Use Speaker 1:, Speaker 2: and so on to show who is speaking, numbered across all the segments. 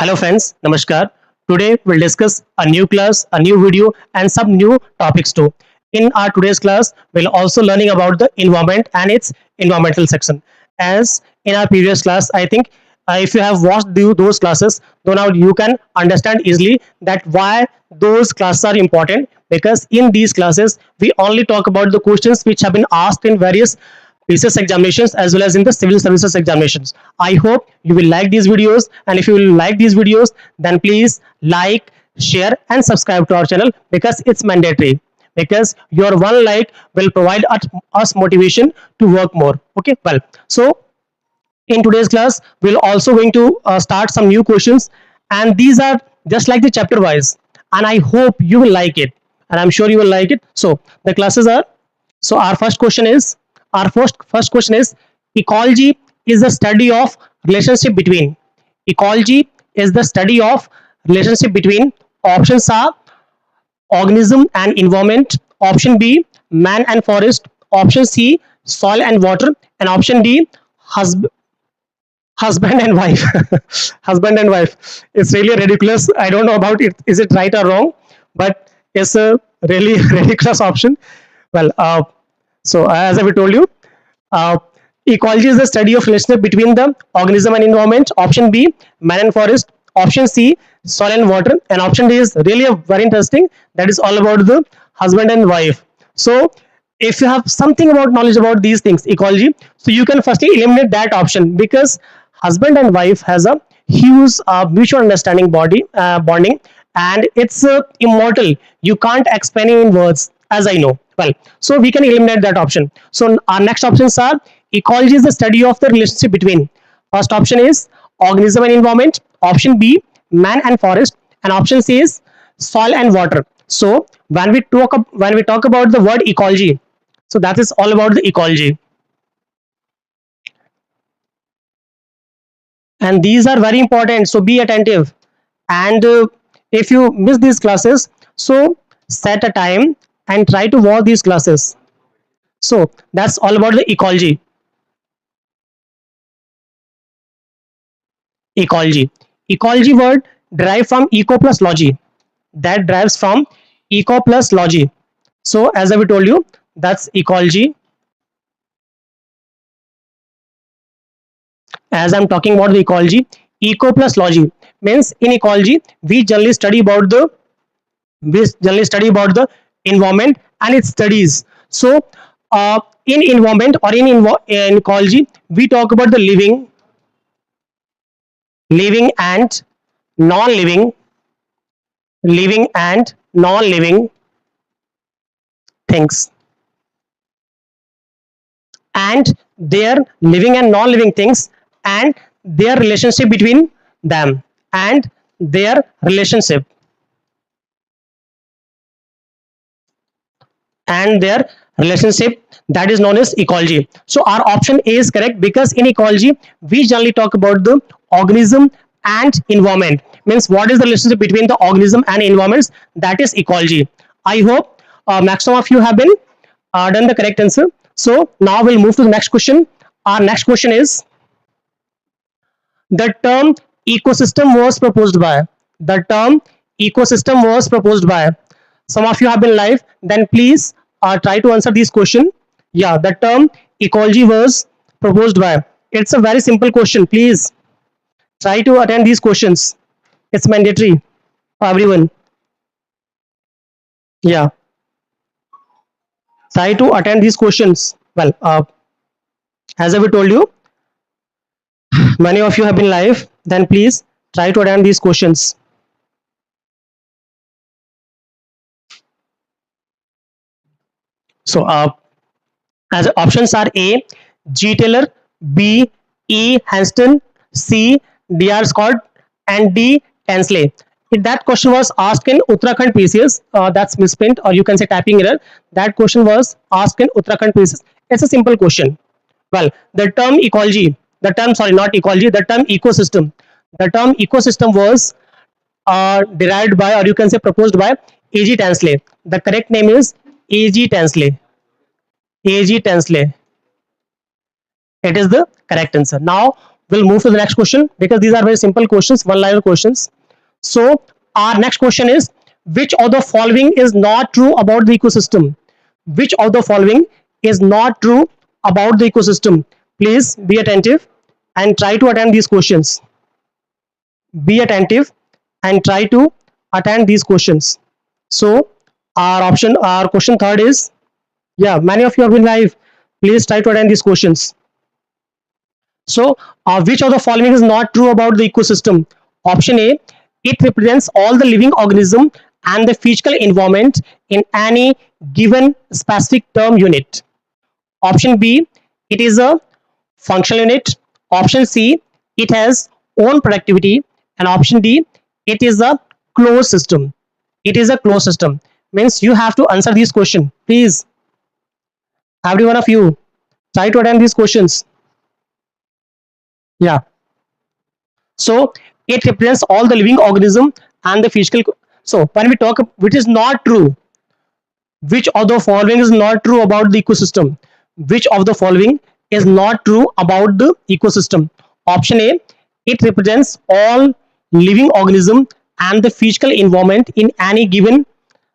Speaker 1: Hello friends, Namaskar. Today we'll discuss a new class, a new video and some new topics too. In our today's class, we'll also learning about the environment and its environmental section. As in our previous class, I think if you have watched those classes, then now you can understand easily that why those classes are important, because in these classes we only talk about the questions which have been asked in various PCS examinations as well as in the civil services examinations. I hope you will like these videos, and if you will like these videos, then please like, share and subscribe to our channel, because it's mandatory, because your one like will provide us motivation to work more. Okay, well, so in today's class we'll also going to start some new questions, and these are just like the chapter wise, and I hope you will like it, and I'm sure you will like it. So the classes are, so our first question is, ecology is the study of relationship between, ecology is the study of relationship between, options are organism and environment, option B man and forest, option C soil and water, and option D husband and wife. Husband and wife, it's really ridiculous. I don't know about it, is it right or wrong, but it's a really ridiculous option. Well, so as I told you, uh, ecology is the study of relationship between the organism and environment, option B man and forest, option C soil and water, and option D is really a very interesting, that is all about the husband and wife. So if you have something about knowledge about these things, ecology, so you can firstly eliminate that option, because husband and wife has a huge mutual understanding bonding, and it's immortal, you can't explain it in words, as I know. Well, so we can eliminate that option. So our next options are, ecology is the study of the relationship between, first option is organism and environment, option B man and forest, and option C is soil and water. So when we talk about the word ecology, so that is all about the ecology, and these are very important, so be attentive. And if you miss these classes, so set a time and try to watch these classes. So that's all about the ecology. Ecology word derived from eco plus logy, that derives from eco plus logy. So as I told you, that's ecology. As I'm talking about the ecology, eco plus logy means in ecology we generally study about the environment and its studies. So in environment or in ecology, we talk about the living and non-living, living and non-living things, and their living and non-living things, and their relationship between them, and their relationship and their relationship, that is known as ecology. So our option A is correct, because in ecology we generally talk about the organism and environment, means what is the relationship between the organism and environments, that is ecology. I hope maximum of you have been done the correct answer. So now we'll move to the next question. Our next question is, the term ecosystem was proposed by, the term ecosystem was proposed by, some of you have been live, then please try to answer this question. Yeah, the term ecology was proposed by, it's a very simple question, please try to attend these questions, it's mandatory for everyone. Yeah, try to attend these questions. Well, as I told you, many of you have been live, then please try to attend these questions. So as options are A G Taylor, B E Hanston, C D.R. Scott, and D Tansley. If that question was asked in Uttarakhand PCS, that's misprint, or you can say typing error. That question was asked in Uttarakhand PCS. It's a simple question. Well, the term ecology, the term, sorry, not ecology, the term ecosystem, the term ecosystem was derived by, or you can say proposed by, A.G. Tansley. The correct name is A.G. Tansley. A.G. Tansley. It is the correct answer. Now we'll move to the next question because these are very simple questions, one liner questions. So our next question is, which of the following is not true about the ecosystem? Which of the following is not true about the ecosystem? Please be attentive and try to attend these questions. Be attentive and try to attend these questions. So our question third is, yeah, many of you have been live. Please try to attend these questions. So, which of the following is not true about the ecosystem? Option A, it represents all the living organism and the physical environment in any given specific term unit. Option B, it is a functional unit. Option C, it has own productivity. And option D, it is a closed system. It is a closed system. Means you have to answer these questions. Please, every one of you, try to attend these questions. Yeah. So it represents all the living organism and the physical. So when we talk, which is not true, which of the following is not true about the ecosystem? Which of the following is not true about the ecosystem? Option A, it represents all living organism and the physical environment in any given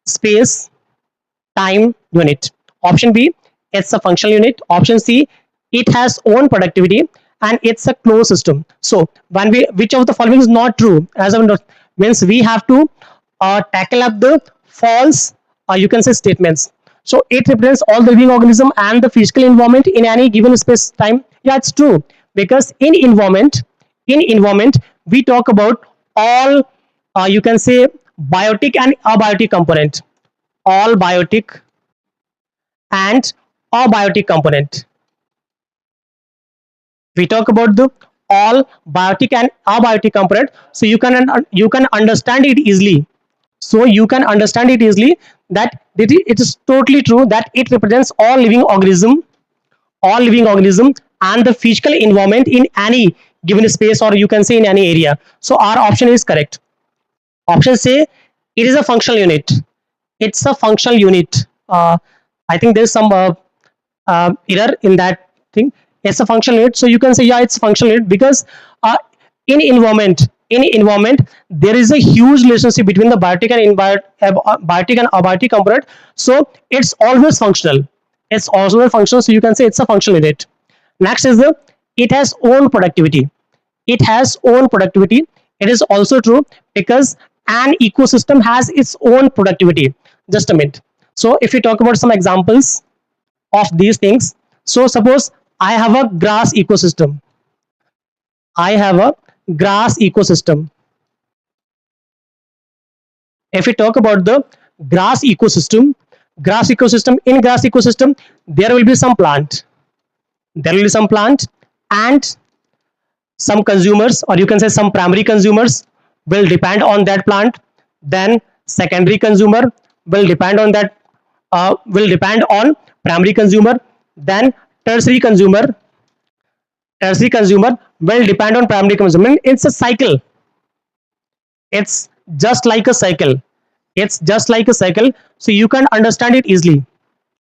Speaker 1: space time unit. Option B, it's a functional unit. Option C, it has own productivity and it's a closed system. So when we, which of the following is not true, as I means we have to tackle up the false, you can say, statements. So it represents all the living organism and the physical environment in any given space time. Yeah, it's true, because in environment we talk about all, you can say, biotic and abiotic component. All biotic and abiotic component. We talk about the all biotic and abiotic component, so you can understand it easily. So you can understand it easily that it is totally true that it represents all living organism and the physical environment in any given space, or you can say in any area. So our option is correct. Option say, it is a functional unit. It's a functional unit. I think there's some error in that thing. It's a functional unit, so you can say, yeah, it's a functional unit, because uh, in environment there is a huge relationship between the biotic and biotic and abiotic component, so it's always functional. It's always functional, so you can say it's a functional unit. Next is the, it has own productivity. It has own productivity. It is also true, because an ecosystem has its own productivity. Just a minute. So if we talk about some examples of these things, so suppose I have a grass ecosystem. I have a grass ecosystem. If we talk about the grass ecosystem, in grass ecosystem there will be some plant. There will be some plant, and some consumers, or you can say some primary consumers, will depend on that plant. Then secondary consumer will depend on that, will depend on primary consumer. Then tertiary consumer tertiary consumer will depend on primary consumer. It's a cycle. It's just like a cycle. It's just like a cycle, so you can understand it easily.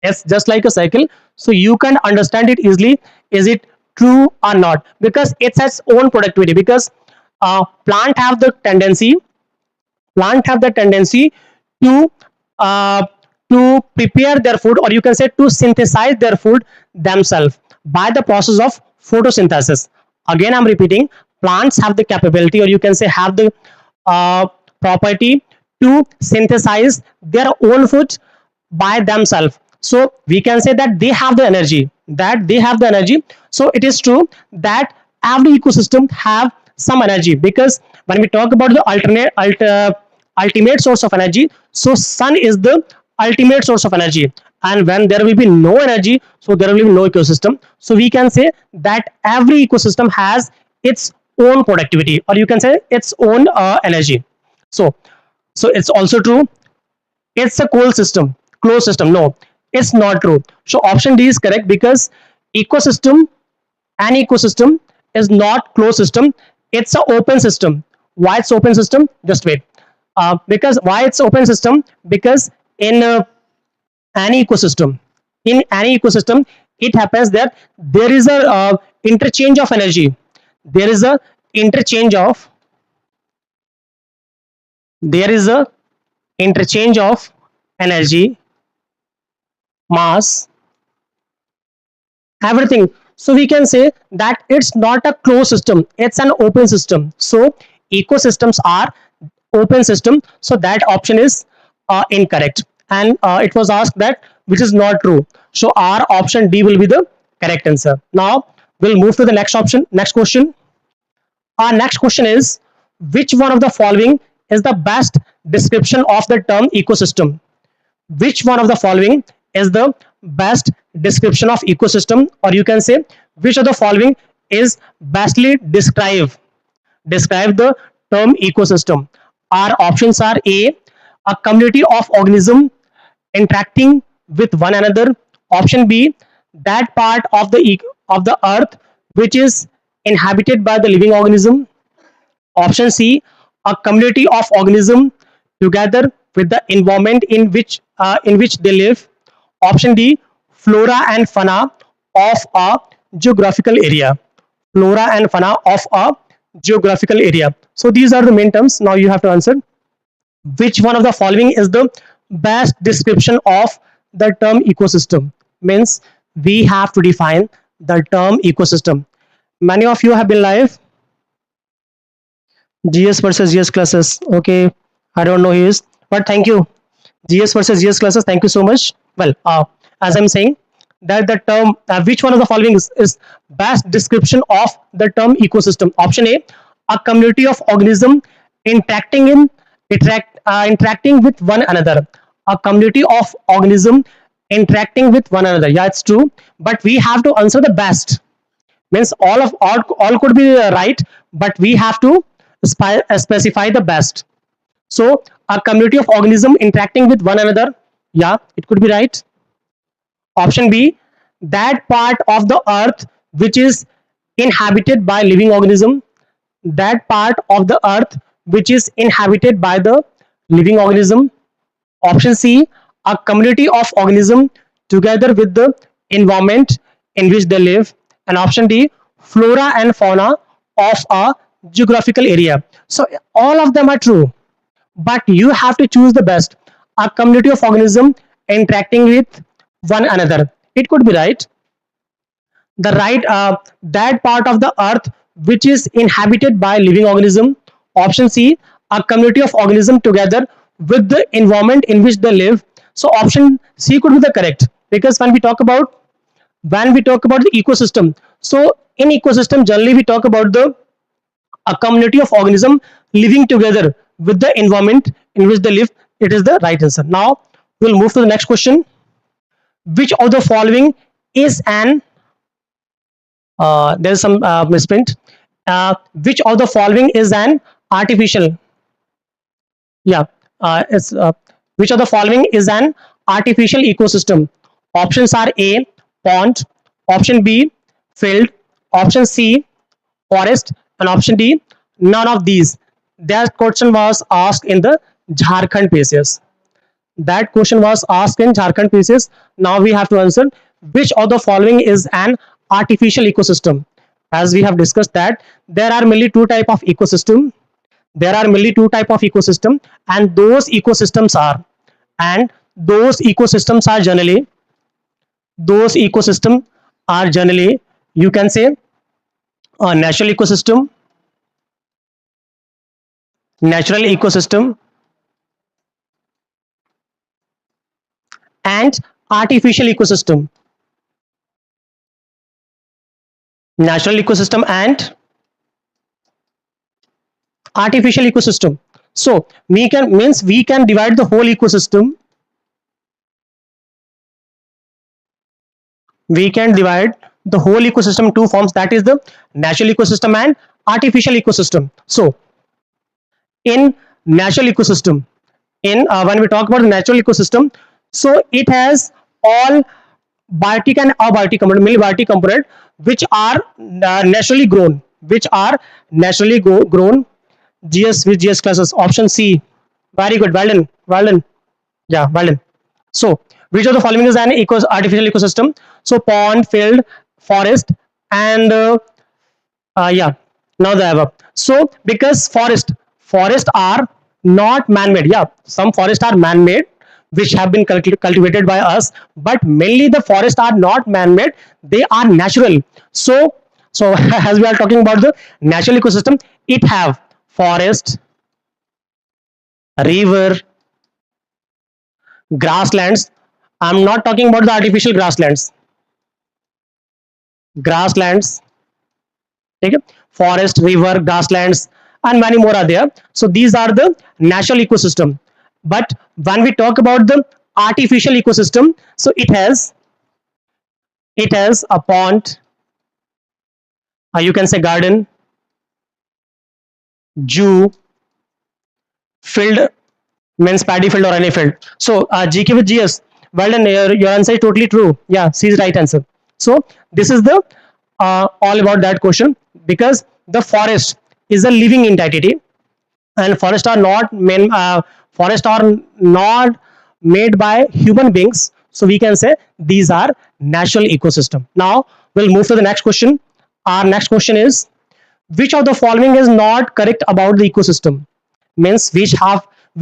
Speaker 1: It's just like a cycle, so you can understand it easily. Is it true or not? Because it has own productivity, because plant have the tendency plant have the tendency to uh, to prepare their food, or you can say to synthesize their food themselves by the process of photosynthesis. Again, I'm repeating, plants have the capability, or you can say have the uh, property to synthesize their own food by themselves. So we can say that they have the energy. So it is true that every ecosystem have some energy, because when we talk about the ultimate source of energy, so sun is the ultimate source of energy. And when there will be no energy, so there will be no ecosystem. So we can say that every ecosystem has its own productivity, or you can say its own energy. So so it's also true, it's a closed system. No, it's not true. So option D is correct, because ecosystem an ecosystem is not closed system. It's an open system. Why it's open system? Just wait. Because why it's open system? Because in any ecosystem, it happens that there is a interchange of energy. there is a interchange of there is a interchange of energy, mass, everything. So we can say that it's not a closed system, it's an open system. So ecosystems are open system, so that option is incorrect. And it was asked that which is not true, so our option D will be the correct answer. Now we'll move to the next question. Our next question is, which one of the following is the best description of the term ecosystem? Which one of the following is the best description of ecosystem, or you can say which of the following is bestly describe the term ecosystem? Our options are: a community of organism interacting with one another; option B, that part of the earth which is inhabited by the living organism; option C, a community of organisms together with the environment in which they live; option D, flora and fauna of a geographical area. Flora and fauna of a geographical area. So these are the main terms. Now you have to answer. Which one of the following is the best description of the term ecosystem? Means we have to define the term ecosystem. Many of you have been live. GS versus GS classes. Okay, I don't know who is, but thank you. GS versus GS classes. Thank you so much. Well, as I'm saying, that the term which one of the following is best description of the term ecosystem? Option A, community of organism interacting in interacting with one another. A community of organism interacting with one another. Yeah, it's true, but we have to answer the best. Means all could be right, but we have to specify the best. So a community of organism interacting with one another, yeah, it could be right. Option B, that part of the earth which is inhabited by living organism. That part of the earth which is inhabited by the living organism. Option C, a community of organism together with the environment in which they live. And option D, flora and fauna of a geographical area. So all of them are true, but you have to choose the best. A community of organism interacting with one another, it could be right. The right, that part of the earth which is inhabited by living organism. Option C, a community of organism together with the environment in which they live. So option C could be the correct, because when we talk about the ecosystem, so in ecosystem generally we talk about the a community of organism living together with the environment in which they live. It is the right answer. Now we'll move to the next question. Which of the following is an there's some misprint. Which of the following is an artificial? Yeah, it's which of the following is an artificial ecosystem? Options are: A, pond; option B, field; option C, forest; and option D, none of these. That question was asked in the Jharkhand PCS. That question was asked in Jharkhand PCS. Now we have to answer which of the following is an artificial ecosystem. As we have discussed that there are mainly two type of ecosystem. There are mainly two type of ecosystem, and those ecosystems are generally you can say a natural ecosystem, and artificial ecosystem. Natural ecosystem and artificial ecosystem. So we can divide the whole ecosystem. We can divide the whole ecosystem in two forms, that is the natural ecosystem and artificial ecosystem. So in natural ecosystem, in when we talk about the natural ecosystem, so it has all biotic and abiotic component, mainly biotic component, which are naturally grown, GS with GS classes. Option C. Very good. Well done. Well done. Yeah, well done. So, which of the following is an artificial ecosystem? So, pond, field, forest, and yeah. Now the above. So because forests are not man-made. Yeah, some forests are man-made, which have been cultivated by us, but mainly the forests are not man-made. They are natural. So as we are talking about the natural ecosystem, it have forest, river, grasslands. I'm not talking about the artificial grasslands. Grasslands, okay? Forest, river, grasslands, and many more are there. So these are the natural ecosystem. But when we talk about the artificial ecosystem, so it has a pond, you can say garden, zoo, field, means paddy field or any field. So GK with GS, well done. Your answer is totally true. Yeah, C is right answer. So this is the all about that question, because the forest is a living entity, and forests are not made by human beings. So we can say these are natural ecosystem. Now we'll move to the next question. Our next question is, which of the following is not correct about the ecosystem? Means we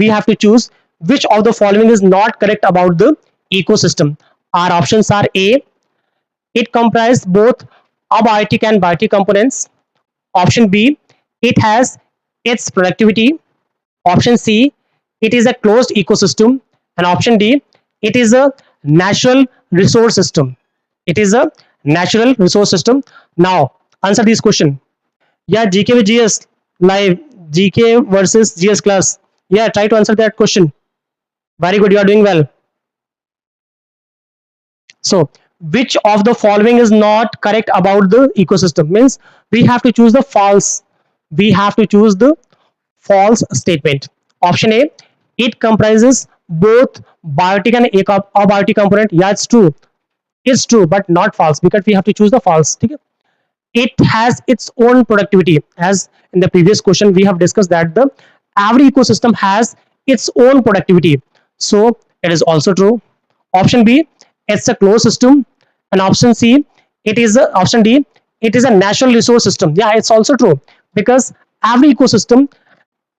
Speaker 1: have to choose which of the following is not correct about the ecosystem. Our options are: A, it comprises both abiotic and biotic components. Option B, it has its productivity. Option C, it is a closed ecosystem. And option D, it is a natural resource system. It is a natural resource system. Now, answer this question. Yeah, GK with GS live, GK versus GS class. Yeah, try to answer that question. Very good, you are doing well. So, which of the following is not correct about the ecosystem? Means we have to choose the false. We have to choose the false statement. Option A, it comprises both biotic and abiotic component. Yeah, it's true. It's true, but not false, because we have to choose the false. Okay? It has its own productivity. As in the previous question, we have discussed that the every ecosystem has its own productivity. So it is also true. Option B, it's a closed system. And option C, option D, it is a natural resource system. Yeah, it's also true, because every ecosystem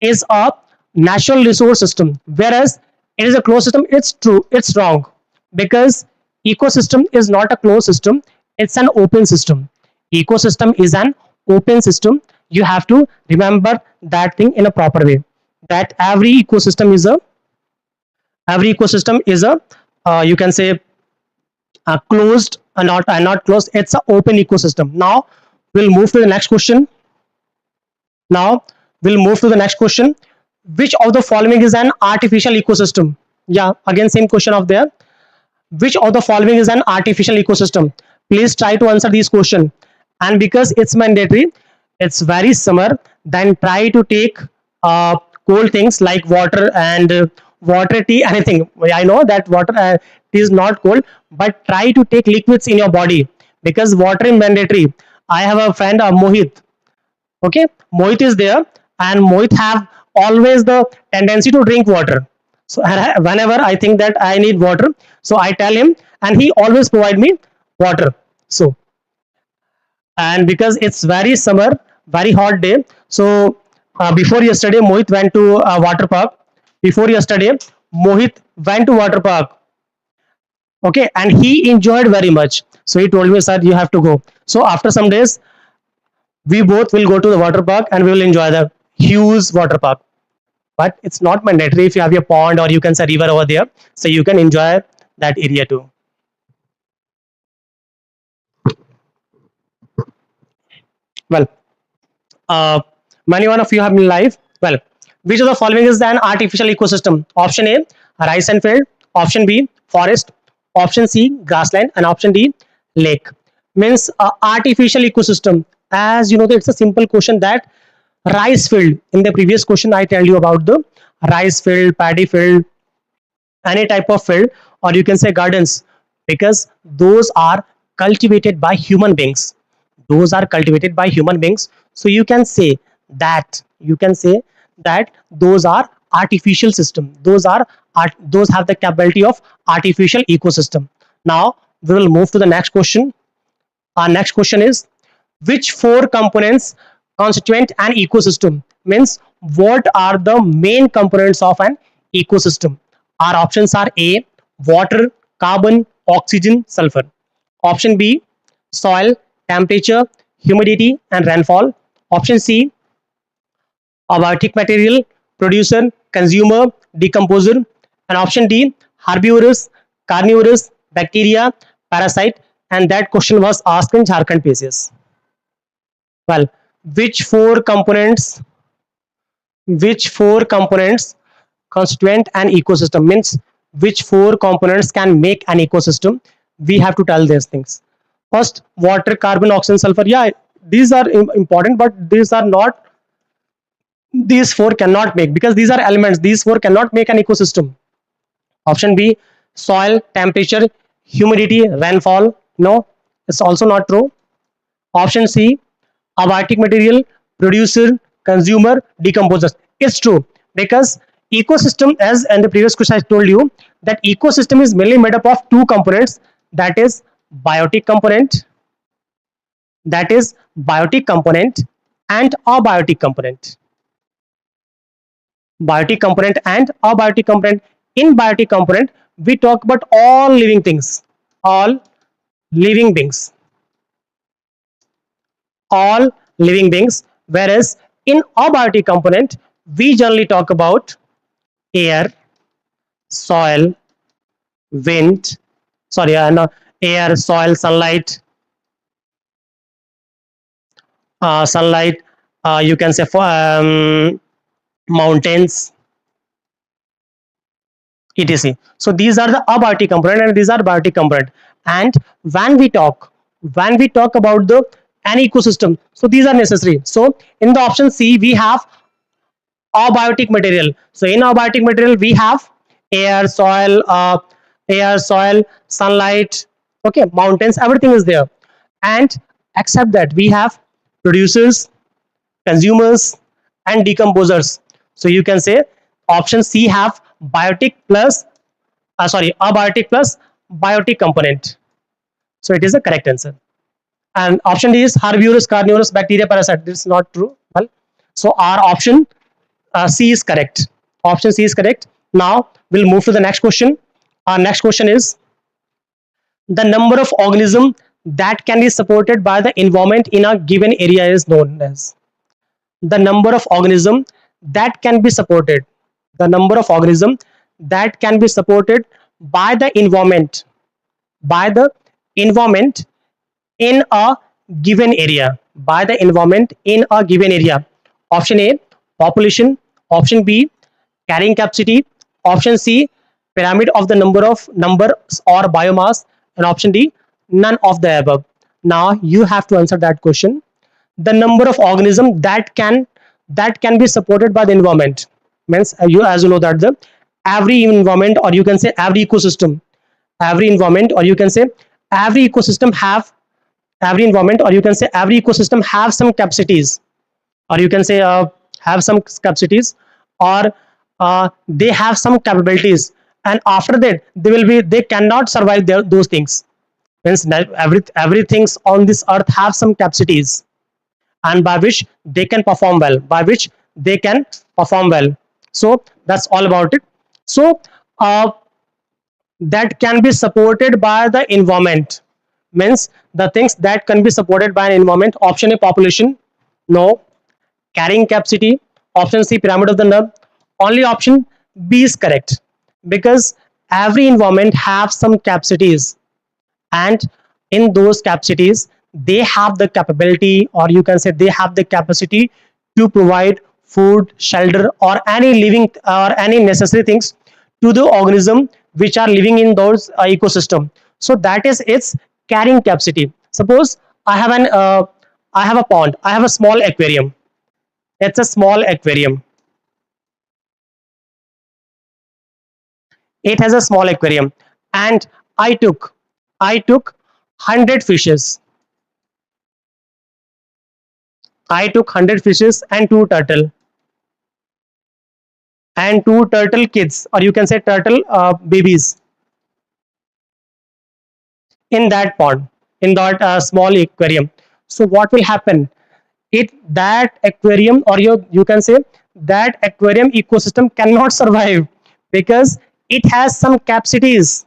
Speaker 1: is a natural resource system, whereas it is a closed system. It's true, it's wrong, because ecosystem is not a closed system, it's an open system. Ecosystem is an open system. You have to remember that thing in a proper way, that every ecosystem is a you can say closed, not closed, it's an open ecosystem. Now we'll move to the next question. Now we'll move to the next question. Which of the following is an artificial ecosystem? Yeah, again same question of there. Which of the following is an artificial ecosystem? Please try to answer this question. And because it's mandatory, it's very summer, then try to take cold things like water and water, tea, anything. I know that water tea is not cold, but try to take liquids in your body, because water is mandatory. I have a friend, Mohit. Okay, Mohit is there, and Mohit have always the tendency to drink water. So whenever I think that I need water, so I tell him, and he always provide me water. So, and because it's very summer, very hot day, so before yesterday Mohit went to water park. Before yesterday Mohit went to water park. Okay, and he enjoyed very much. So he told me, sir, you have to go. So after some days we both will go to the water park and we will enjoy the huge water park. But it's not mandatory. If you have your pond or you can say river over there, so you can enjoy that area too. Well, uh, many one of you have been live. Well, which of the following is an artificial ecosystem? Option A, rice and field. Option B, forest. Option C, grassland. And option D, lake. Means artificial ecosystem. As you know, it's a simple question, that rice field. In the previous question, I tell you about the rice field, paddy field, any type of field, or you can say gardens, because those are cultivated by human beings. Those are cultivated by human beings. So you can say that those are artificial system. Those have the capability of artificial ecosystem. Now we will move to the next question. Our next question is, which four components constituent an ecosystem means what are the main components of an ecosystem. Our options are A, water, carbon, oxygen, sulfur. Option B, soil, temperature, humidity and rainfall. Option C, abiotic material, producer, consumer, decomposer. And option D, herbivorous, carnivorous, bacteria, parasite. And that question was asked in Jharkhand PCS. Well, which four components which four components constituent an ecosystem means which four components can make an ecosystem? We have to tell these things. First, water, carbon, oxygen, sulfur. Yeah, these are important, but these are not, these four cannot make, because these are elements. These four cannot make an ecosystem. Option B, soil, temperature, humidity, rainfall. No, it's also not true. Option C, abiotic material, producer, consumer, decomposer. It's true, because ecosystem, as in the previous question I told you, that ecosystem is mainly made up of two components, that is biotic component, that is biotic component and abiotic component. Biotic component and abiotic component. In biotic component, we talk about all living beings, all living beings, whereas in abiotic component, we generally talk about air, soil, wind, sorry, no, air, soil, sunlight, sunlight, you can say for mountains, etc. So these are the abiotic component and these are biotic component. And when we talk about the an ecosystem, so these are necessary. So in the option C, we have abiotic material. So in abiotic material, we have air, soil, sunlight, okay, mountains, everything is there. And except that, we have producers, consumers, and decomposers. So you can say option C have biotic plus, abiotic plus biotic component. So it is the correct answer. And option D is herbivorous, carnivorous, bacteria, parasite. This is not true. Well, so our option C is correct. Option C is correct. Now we'll move to the next question. Our next question is the number of organisms that can be supported by the environment in a given area is known as. The number of organisms that can be supported. The number of organisms that can be supported by the environment. By the environment in a given area. By the environment in a given area. Option A, population. Option B, carrying capacity. Option C, pyramid of the numbers or biomass. And option D, none of the above. Now you have to answer that question. The number of organisms that can be supported by the environment means, you as you know that the every environment, or you can say every ecosystem, every environment, or you can say every ecosystem have every environment, or you can say every ecosystem have some capacities, or you can say have some capacities, or they have some capabilities, and after that they cannot survive those things. Means everything's on this earth have some capacities, and by which they can perform well, so that's all about it. So that can be supported by the environment means the things that can be supported by an environment. Option A, population. No. Carrying capacity. Option C, pyramid of the nerve. Only option B is correct, because every environment have some capacities, and in those capacities they have the capability, or you can say they have the capacity to provide food, shelter, or any living or any necessary things to the organism which are living in those ecosystem. So that is its carrying capacity. Suppose I have a pond, I have a small aquarium. It's a small aquarium. It has a small aquarium, and I took 100 fishes. I took 100 fishes and two turtle kids, or you can say turtle babies, in that pond, in that small aquarium. So what will happen? it that aquarium, or you can say that aquarium ecosystem cannot survive because it has some capacities.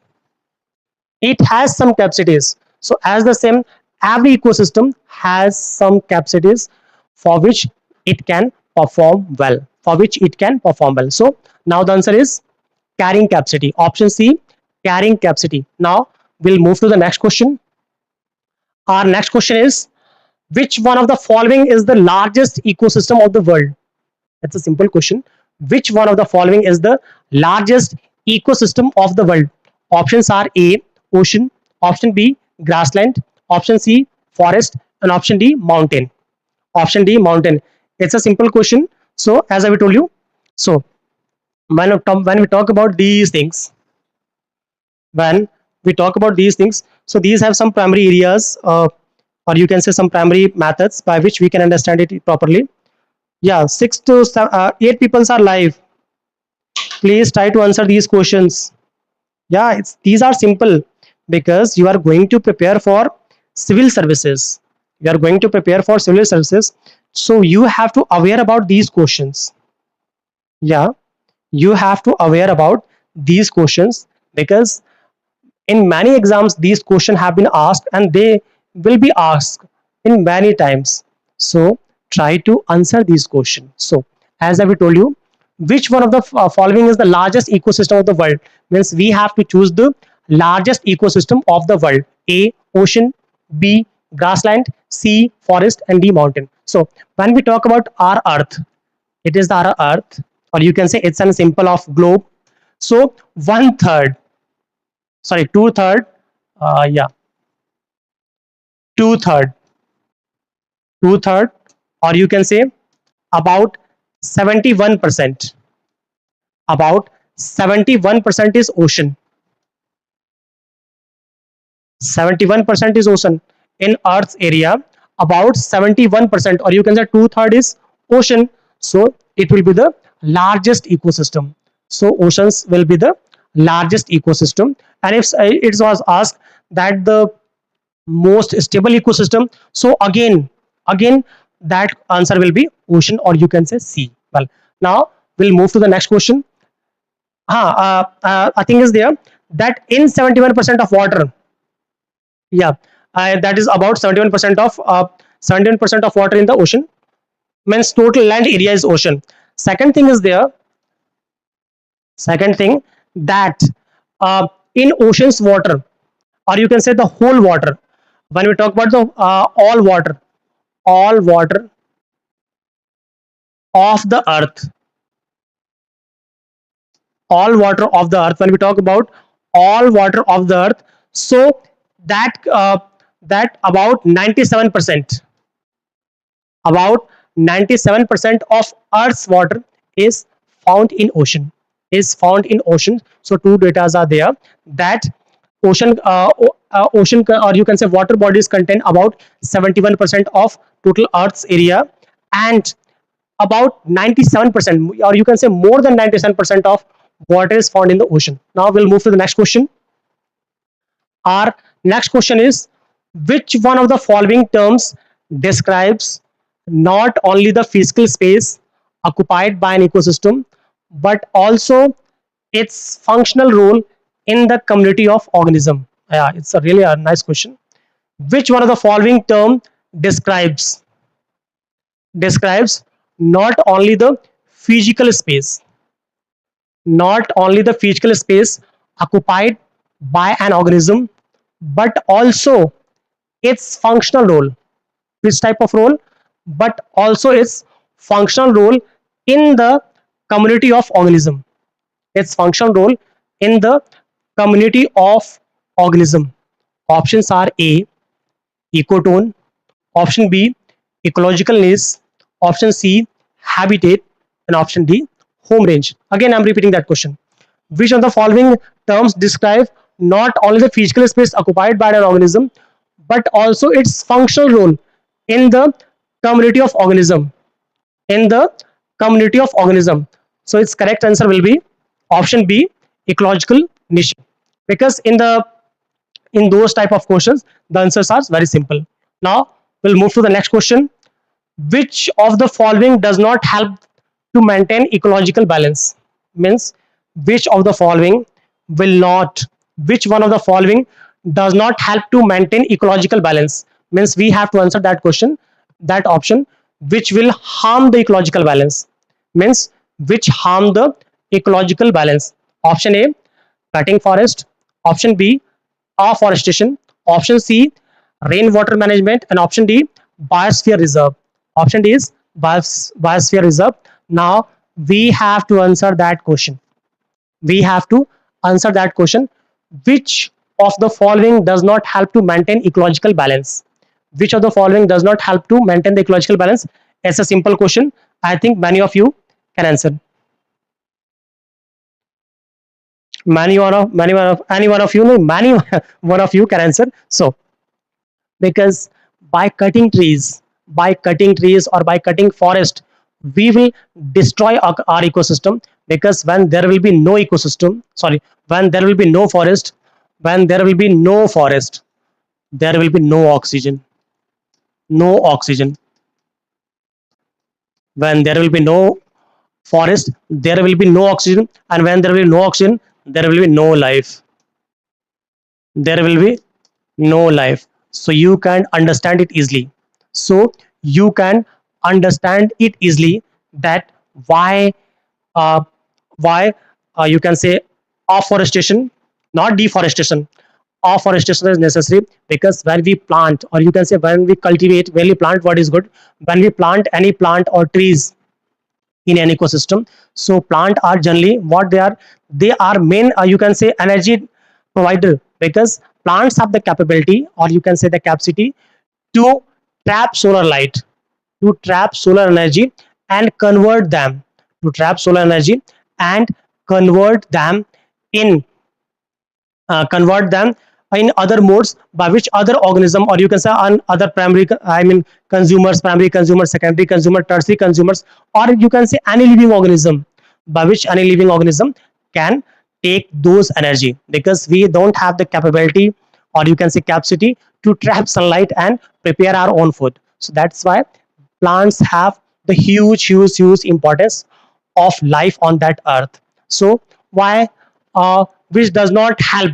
Speaker 1: It has some capacities. So as the same, every ecosystem has some capacities for which it can perform well, so now the answer is carrying capacity, option C, carrying capacity. Now we'll move to the next question. Our next question is, which one of the following is the largest ecosystem of the world? That's a simple question. Which one of the following is the largest ecosystem of the world? Options are A, ocean, option B, grassland, option C, forest, and option D, mountain. Option D, mountain. It's a simple question. So, as I told you, so when we talk about these things, when we talk about these things, so these have some primary areas, or you can say some primary methods by which we can understand it properly. Yeah, 8 people are live. Please try to answer these questions. Yeah, these are simple because you are going to prepare for civil services. You are going to prepare for civil services. So you have to aware about these questions. Yeah, you have to aware about these questions because in many exams these questions have been asked and they will be asked in many times. So try to answer these questions. So as I told you, which one of the following is the largest ecosystem of the world? Means we have to choose the largest ecosystem of the world. A, ocean, B, grassland, C, forest, and D, mountain. So when we talk about our earth, it is our earth, or you can say it's a symbol of globe. So one third, sorry, two-third, yeah, two-third, two-third, or you can say about 71%, about 71% is ocean. 71% is ocean in earth's area. About 71%, or you can say two-third is ocean. So it will be the largest ecosystem. So oceans will be the largest ecosystem. And if it was asked that the most stable ecosystem, so again that answer will be ocean, or you can say C. Well, now we'll move to the next question. I think is there that in 71% of water, yeah, that is about 71% of water in the ocean, means total land area is ocean. Second thing is there, second thing, that in oceans water, or you can say the whole water, when we talk about the all water of the earth, all water of the earth, when we talk about all water of the earth, so that about 97%, about 97% of earth's water is found in ocean, so two data are there that ocean, or you can say water bodies contain about 71% of total earth's area, and about 97%, or you can say more than 97% of water is found in the ocean. Now we'll move to the next question. Our next question is, which one of the following terms describes not only the physical space occupied by an ecosystem, but also its functional role in the community of organism? Yeah, it's a really a nice question. Which one of the following term describes not only the physical space, not only the physical space occupied by an organism, but also its functional role? Which type of role? But also its functional role in the community of organism. Its functional role in the community of organism. Options are A, ecotone, option B, ecological niche, option C, habitat, and option D, home range. Again, I'm repeating that question. Which of the following terms describe not only the physical space occupied by an organism, but also its functional role in the community of organism? In the community of organism. So its correct answer will be option B, ecological niche. Because in those type of questions, the answers are very simple. Now we'll move to the next question. which of the following does not help to maintain ecological balance? Means which of the following will not, which one of the following does not help to maintain ecological balance? Means we have to answer that question, that option, which will harm the ecological balance. Means which harm the ecological balance. Option A, cutting forest. Option B, afforestation. Option C, rainwater management. And option D, biosphere reserve. Option D is biosphere reserve. Now we have to answer that question. We have to answer that question. Which of the following does not help to maintain ecological balance? Which of the following does not help to maintain the ecological balance? It's a simple question. I think many of you can answer. Any one of you, no, many one of you can answer. So because by cutting trees or by cutting forest, we will destroy our ecosystem. Because when there will be no ecosystem, sorry, when there will be no forest, when there will be no forest, there will be no oxygen. No oxygen. When there will be no forest, there will be no oxygen, and when there will be no oxygen, there will be no life. There will be no life. So you can understand it easily. So you can understand it easily that why uh, why you can say afforestation, not deforestation. Afforestation is necessary because when we plant, or you can say when we cultivate, when we plant, what is good? When we plant any plant or trees in an ecosystem, so plant are generally what they are main, you can say, energy provider. Because plants have the capability, or you can say the capacity, to trap solar light, to trap solar energy and convert them, to trap solar energy and convert them in convert them in other modes, by which other organism, or you can say on other primary, I mean consumers, primary consumers, secondary consumer, tertiary consumers, or you can say any living organism, by which any living organism can take those energy. Because we don't have the capability, or you can say capacity, to trap sunlight and prepare our own food. So that's why plants have the huge importance of life on that earth. So why which does not help,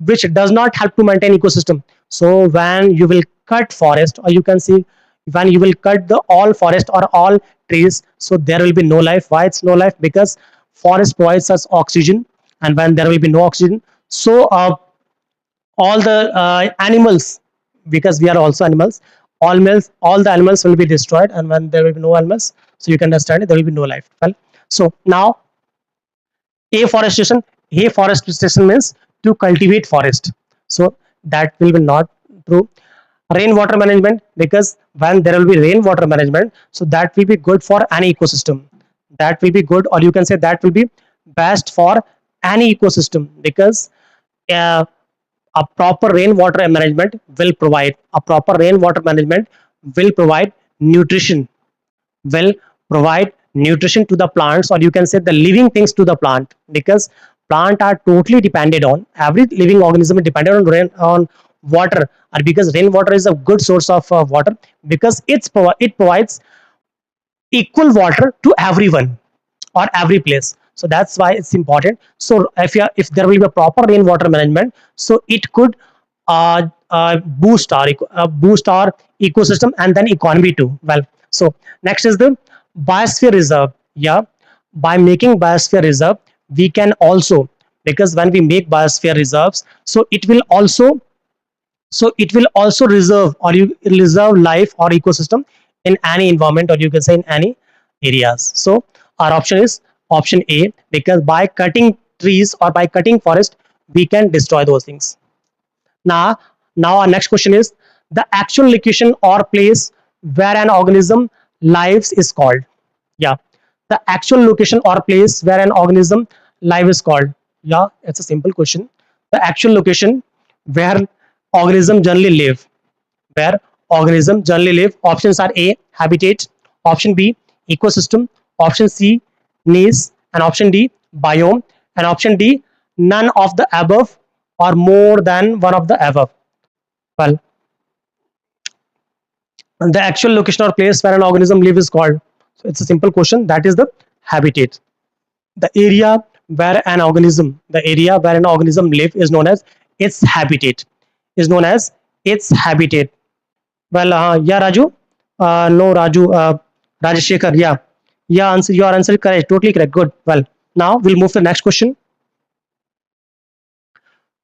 Speaker 1: which does not help to maintain ecosystem? So when you will cut forest, or you can see when you will cut the all forest or all trees, so there will be no life. Why it's no life? Because forest provides us oxygen, and when there will be no oxygen, so all the animals, because we are also animals, all the animals will be destroyed, and when there will be no animals, so you can understand it, there will be no life. Well, so now afforestation, afforestation means to cultivate forest, so that will be not true. Rainwater management, because when there will be rainwater management, so that will be good for any ecosystem. That will be good, or you can say that will be best for any ecosystem. Because uh, a proper rainwater management will provide, a proper rainwater management will provide nutrition, will provide nutrition to the plants, or you can say the living things to the plant. Because plant are totally dependent on, every living organism is dependent on rain, on water. And because rainwater is a good source of water, because it provides equal water to everyone or every place. So that's why it's important. So if there will be a proper rainwater management, so it could boost our ecosystem and then economy too. Well, so next is the biosphere reserve. Yeah, by making biosphere reserve, we can also, because when we make biosphere reserves, so it will also reserve, or you reserve life or ecosystem in any environment, or you can say in any areas. So our option is option A, because by cutting trees or by cutting forest, we can destroy those things. Now now our next question is the actual location or place where an organism lives is called. Yeah, the actual location or place where an organism live is called. Yeah, it's a simple question. The actual location where organism generally live, where organism generally live. Options are A, habitat. Option B, ecosystem. Option C, niche. And option D, biome. And option D, none of the above or more than one of the above. Well, the actual location or place where an organism lives is called. So it's a simple question. That is the habitat. The area where an organism live is known as its habitat. Is known as its habitat. Well, yeah, Raju. No, Raju. Rajashekar. Yeah, yeah. Answer. Your answer is correct. Totally correct. Good. Well, now we'll move to the next question.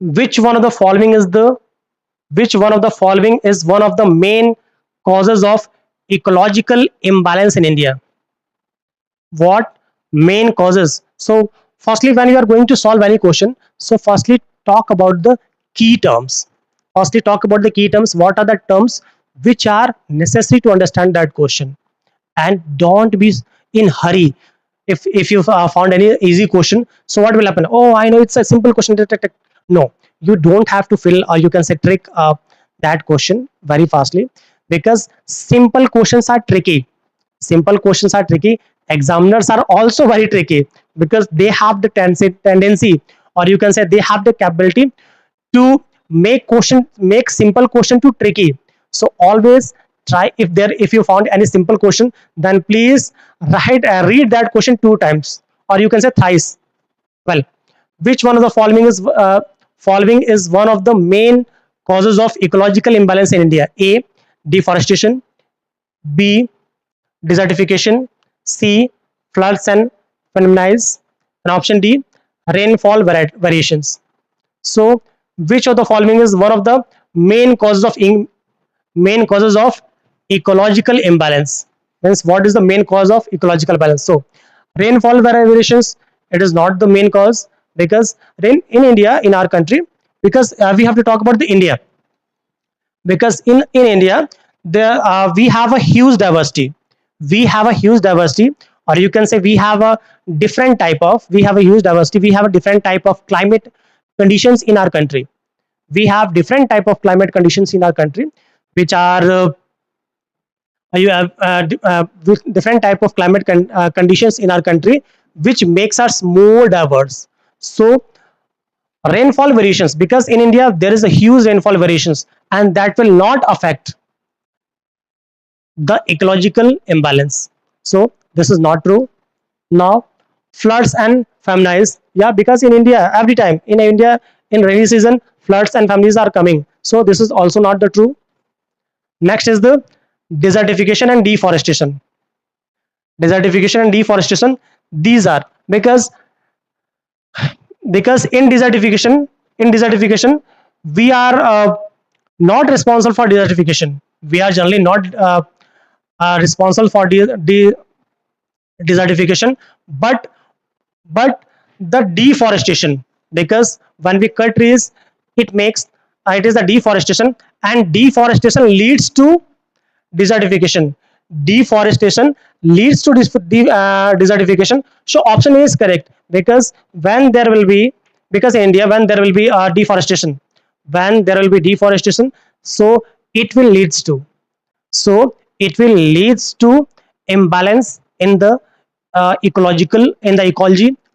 Speaker 1: Which one of the following is the which one of the following is one of the main causes of ecological imbalance in India? What main causes? So firstly, when you are going to solve any question, so firstly talk about the key terms. Firstly talk about the key terms. What are the terms which are necessary to understand that question? And don't be in hurry. If you found any easy question, so what will happen? Oh, I know it's a simple question. No, you don't have to fill, or you can say trick that question very fastly, because simple questions are tricky. Simple questions are tricky. Examiners are also very tricky, because they have the tendency, or you can say they have the capability to make simple question too tricky. So always try, if you found any simple question, then please read that question 2 times, or you can say thrice. Well, which one of the following is one of the main causes of ecological imbalance in India? A, deforestation. B, desertification. C, floods and phenomena. And option D, rainfall variations. So, which of the following is one of the main causes of ecological imbalance? Means, what is the main cause of ecological balance? So, rainfall variations, it is not the main cause, because rain in India, in our country, because we have to talk about the India, because in India there we have a huge diversity. We have a huge diversity, or you can say we have a huge diversity. We have a different type of climate conditions in our country. We have different type of climate conditions in our country, which are you have different type of conditions in our country, which makes us more diverse. So rainfall variations, because in India there is a huge rainfall variations, and that will not affect the ecological imbalance. So this is not true. Now, floods and famines, yeah, because in India every time in India in rainy season floods and famines are coming, so this is also not the true. Next is the desertification and deforestation. Desertification and deforestation, these are because in desertification we are not responsible for desertification. We are generally not responsible for desertification, but the deforestation, because when we cut trees, it makes it is the deforestation, and deforestation leads to desertification. Deforestation leads to desertification. So option A is correct, because when there will be, because in India when there will be deforestation, when there will be deforestation, so it will leads to, so it will leads to imbalance in the ecology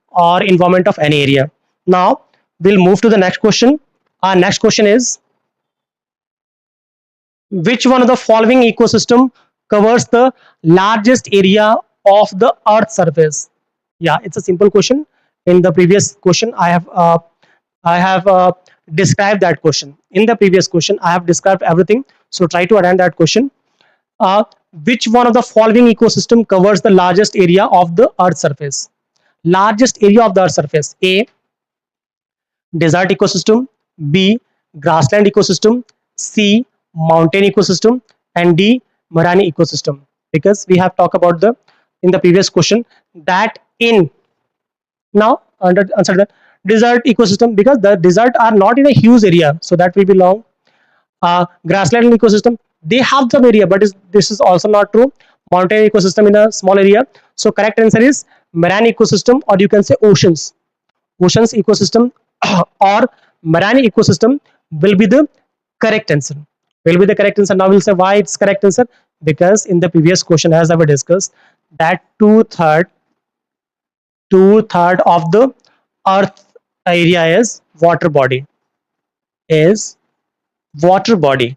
Speaker 1: or environment of any area. Now we'll move to the next question. Our next question is, which one of the following ecosystem covers the largest area of the earth surface? Yeah, it's a simple question. In the previous question I have described that question. In the previous question I have described everything, so try to attend that question. uh, which one of the following ecosystem covers the largest area of the earth surface? Largest area of the earth surface: A, desert ecosystem. B, grassland ecosystem. C, mountain ecosystem. And D, marine ecosystem. Because we have talked about the in the previous question that in now under answer that desert ecosystem, because the desert are not in a huge area, so that will be long. Grassland ecosystem, they have some area, but this is also not true. Mountain ecosystem in a small area. So correct answer is marine ecosystem, or you can say oceans ecosystem or marine ecosystem will be the correct answer. Will be the correct answer. Now we'll say why it's correct answer, because in the previous question, as I have discussed, that two third of the earth area is water body, is water body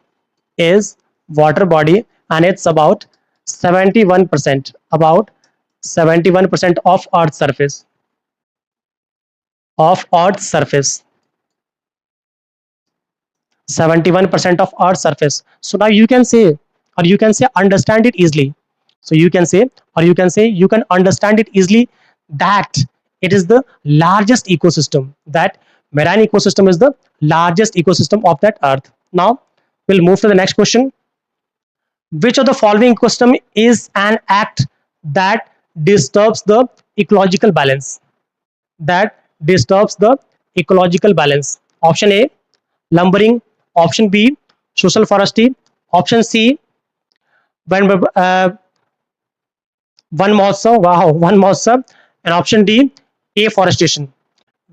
Speaker 1: is water body, and it's about 71%. About 71% of Earth's surface. Of Earth's surface. 71% of Earth's surface. So now you can say, or you can say, understand it easily. So you can say, or you can say, you can understand it easily that it is the largest ecosystem. That marine ecosystem is the largest ecosystem of that Earth. Now we'll move to the next question. Which of the following ecosystem is an act that disturbs the ecological balance? That disturbs the ecological balance. Option A, lumbering. Option B, social forestry. Option C, when one Mahotsav. Wow, one Mahotsav. And option D, afforestation.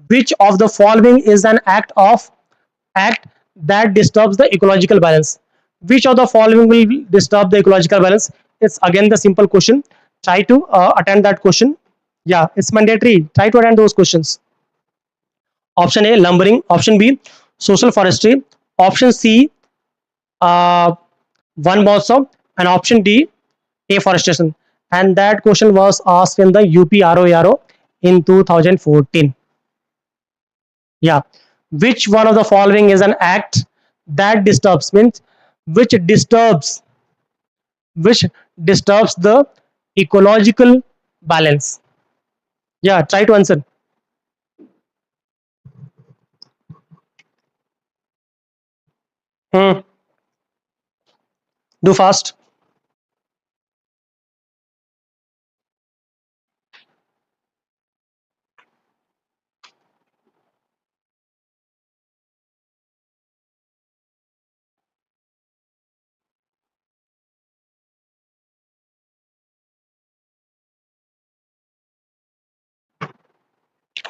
Speaker 1: Which of the following is an act that disturbs the ecological balance? Which of the following will disturb the ecological balance? It's again the simple question. Try to attend that question. Yeah, it's mandatory. Try to attend those questions. Option A, lumbering. Option B, social forestry. Option C, uh, one Mahotsav. And option D, afforestation. And that question was asked in the UP RO ARO in 2014. Yeah. Which one of the following is an act that disturbs, means which disturbs, which disturbs the ecological balance? Yeah, try to answer. Hmm. Do fast.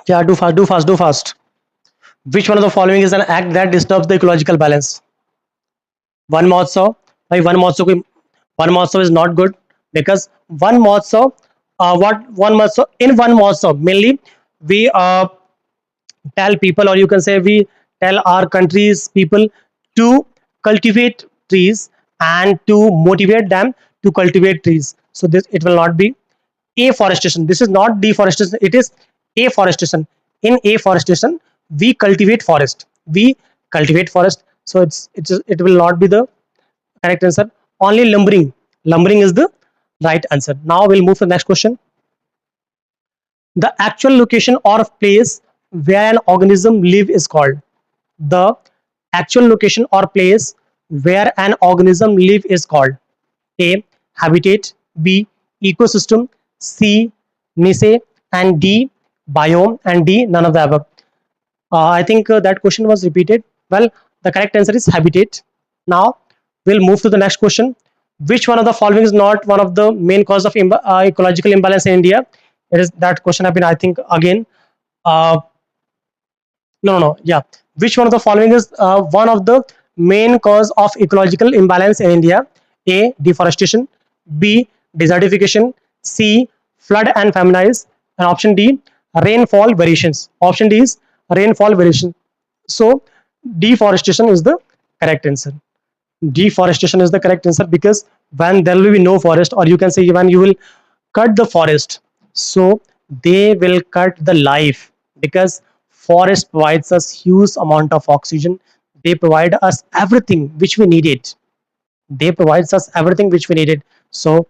Speaker 1: Yeah, do fast, do fast, do fast. Which one of the following is an act that disturbs the ecological balance? One Mahotsav. By one Mahotsav is not good, because one Mahotsav, what one Mahotsav, in one Mahotsav mainly we tell people, or you can say we tell our country's people to cultivate trees and to motivate them to cultivate trees. So this, it will not be afforestation. This is not deforestation, it is afforestation. In afforestation we cultivate forest, we cultivate forest. So it will not be the correct answer. Only lumbering is the right answer. Now we'll move to the next question. The actual location or place where an organism live is called. The actual location or place where an organism live is called. A, habitat. B, ecosystem. C, niche. And D, biome. And D, none of the above. I think that question was repeated. Well, the correct answer is habitat. Now we'll move to the next question. Which one of the following is not one of the main cause of ecological imbalance in India? It is that question have been, I think, again. Uh, no. Yeah. Which one of the following is one of the main cause of ecological imbalance in India? A, deforestation. B, desertification. C, flood and famines. And option D, rainfall variations. Option D is rainfall variation. So deforestation is the correct answer. Deforestation is the correct answer, because when there will be no forest, or you can say when you will cut the forest, so they will cut the life, because forest provides us huge amount of oxygen. They provide us everything which we needed. They provides us everything which we needed. So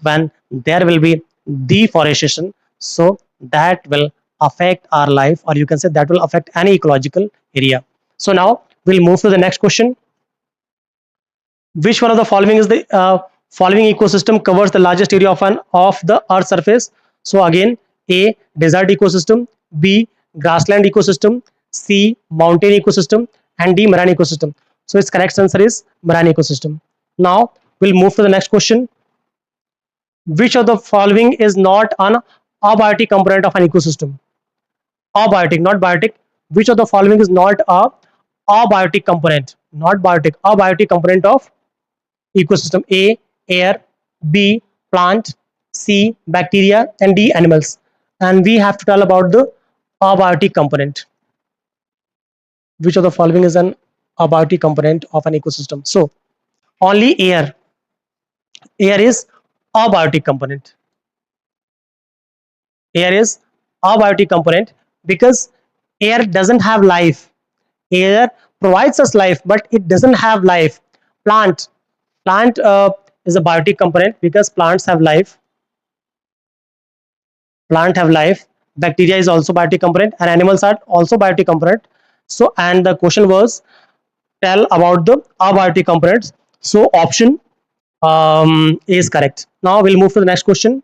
Speaker 1: when there will be deforestation, so that will affect our life, or you can say that will affect any ecological area. So now we'll move to the next question. Which one of the following is the following ecosystem covers the largest area of the Earth's surface? So again, A, desert ecosystem. B, grassland ecosystem. C, mountain ecosystem. And D, marine ecosystem. So its correct answer is marine ecosystem. Now we'll move to the next question. Which of the following is not an abiotic component of an ecosystem? Abiotic, not biotic. Which of the following is not a abiotic component? Not biotic, abiotic component of ecosystem? A, air. B, plant. C, bacteria. And D, animals. And we have to tell about the abiotic component. Which of the following is an abiotic component of an ecosystem? So only air. Air is abiotic component. Air is abiotic component because air doesn't have life. Air provides us life, but it doesn't have life. Plant is a biotic component because plants have life. Plant have life. Bacteria is also biotic component, and animals are also biotic component. So, and the question was tell about the abiotic components. So, option is correct. Now we'll move to the next question.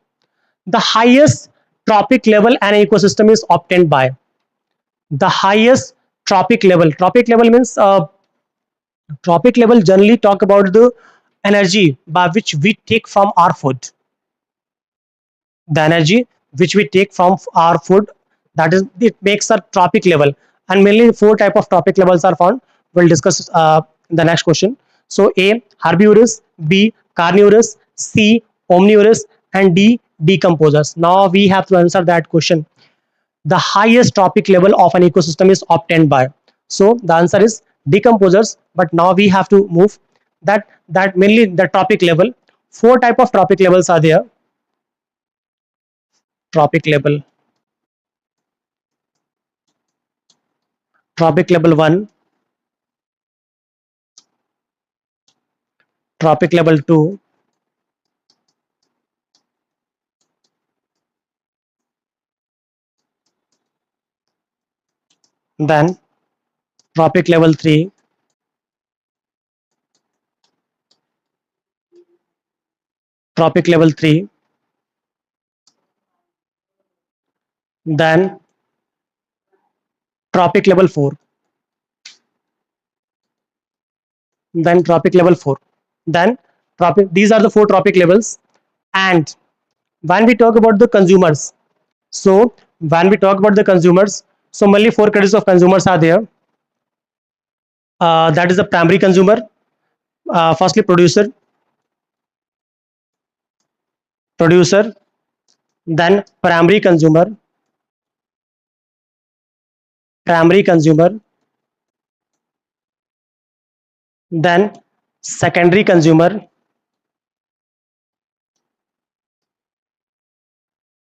Speaker 1: The highest trophic level an ecosystem is obtained by. The highest trophic level. Trophic level means trophic level generally talk about the energy by which we take from our food. The energy which we take from our food, that is, it makes a trophic level, and mainly four type of trophic levels are found. We'll discuss in the next question. So A, herbivorous, B, carnivorous, C, omnivorous, and D, decomposers. Now we have to answer that question. The highest trophic level of an ecosystem is obtained by, so the answer is decomposers. But now we have to move that mainly the trophic level. Four type of trophic levels are there. Trophic level. Trophic level 1, trophic level 2, then trophic level 3, trophic level 3, then trophic level 4, then trophic level 4, then trophic. These are the four trophic levels. And when we talk about the consumers, so when we talk about the consumers, so mainly four categories of consumers are there. That is the primary consumer. Firstly, producer, then primary consumer, then secondary consumer,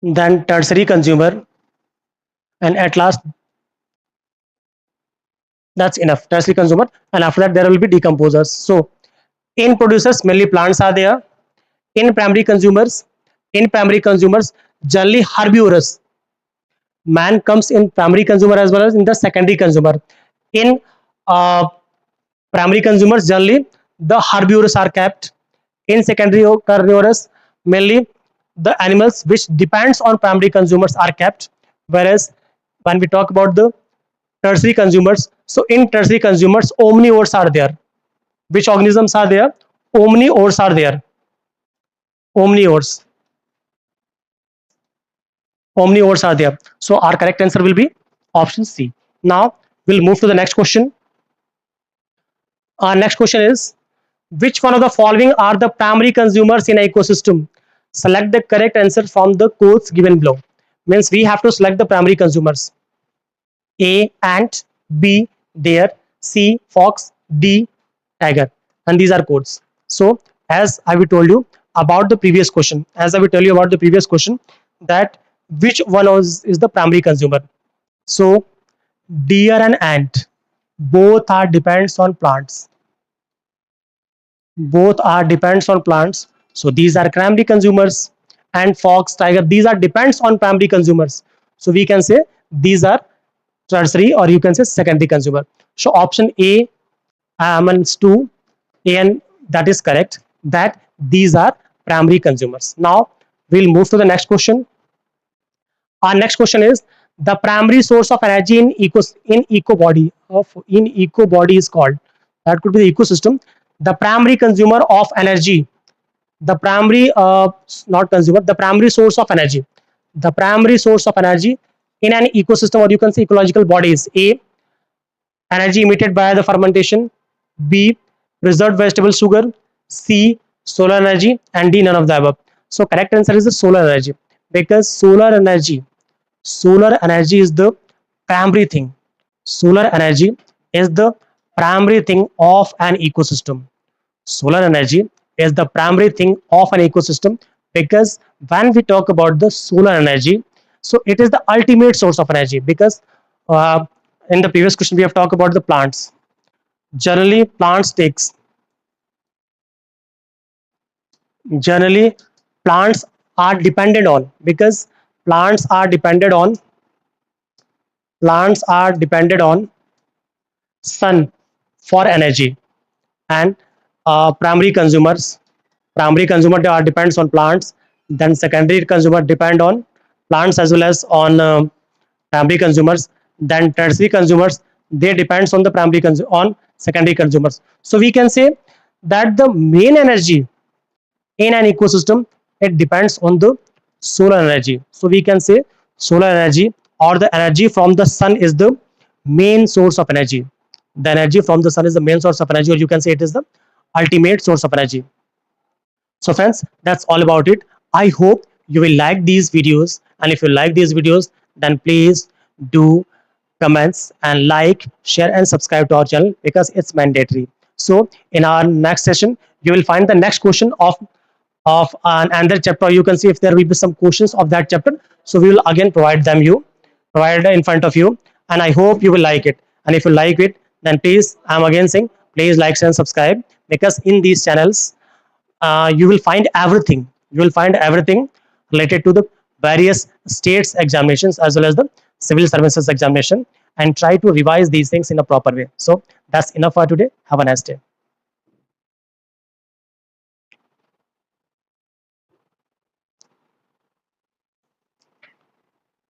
Speaker 1: then tertiary consumer, and at last, that's enough, tertiary consumer. And after that, there will be decomposers. So in producers, mainly plants are there. In primary consumers, generally herbivorous. Man comes in primary consumer as well as in the secondary consumer. In uh, primary consumers, generally the herbivorous are kept. In secondary carnivorous, mainly the animals which depends on primary consumers are kept. Whereas when we talk about the tertiary consumers, so in tertiary consumers, omnivores are there. Which organisms are there? Omnivores are there. Omnivores. Omnivores are there. So our correct answer will be option C. Now we'll move to the next question. Our next question is, which one of the following are the primary consumers in an ecosystem? Select the correct answer from the codes given below. Means we have to select the primary consumers. A, ant, B, deer, C, fox, D, tiger. And these are codes. So as I will told you about the previous question, that which one is the primary consumer. So deer and ant both are depends on plants. So these are primary consumers. And fox, tiger, these are depends on primary consumers. So we can say these are tertiary, or you can say secondary consumer. So option A means 2, and that is correct, that these are primary consumers. Now we'll move to the next question. Our next question is, the primary source of energy in eco body is called. That could be the ecosystem. The primary consumer of energy, the primary not consumer, the primary source of energy, in an ecosystem, or you can say ecological bodies. A, energy emitted by the fermentation. B, preserved vegetable sugar. C, solar energy. And D, none of the above. So correct answer is the solar energy, because solar energy is the primary thing. Solar energy is the primary thing of an ecosystem. Solar energy is the primary thing of an ecosystem, because when we talk about the solar energy, so it is the ultimate source of energy, because uh, in the previous question we have talked about the plants. Generally generally plants are dependent on, because plants are dependent on plants are dependent on sun for energy. And primary consumer depends on plants, then secondary consumer depend on plants as well as on primary consumers, then tertiary consumers, they depends on the on secondary consumers. So we can say that the main energy in an ecosystem, it depends on the solar energy. So we can say solar energy or the energy from the sun is the main source of energy. The energy from the sun is the main source of energy, or you can say it is the ultimate source of energy. So friends, that's all about it. I hope you will like these videos, and if you like these videos, then please do comments and like, share and subscribe to our channel, because it's mandatory. So in our next session, you will find the next question of another chapter. You can see if there will be some questions of that chapter, so we will again provide in front of you, and I hope you will like it. And if you like it, then please, I'm again saying, please like, share and subscribe, because in these channels you will find everything. You will find everything related to the various states examinations as well as the civil services examination, and try to revise these things in a proper way. So that's enough for today. Have a nice day.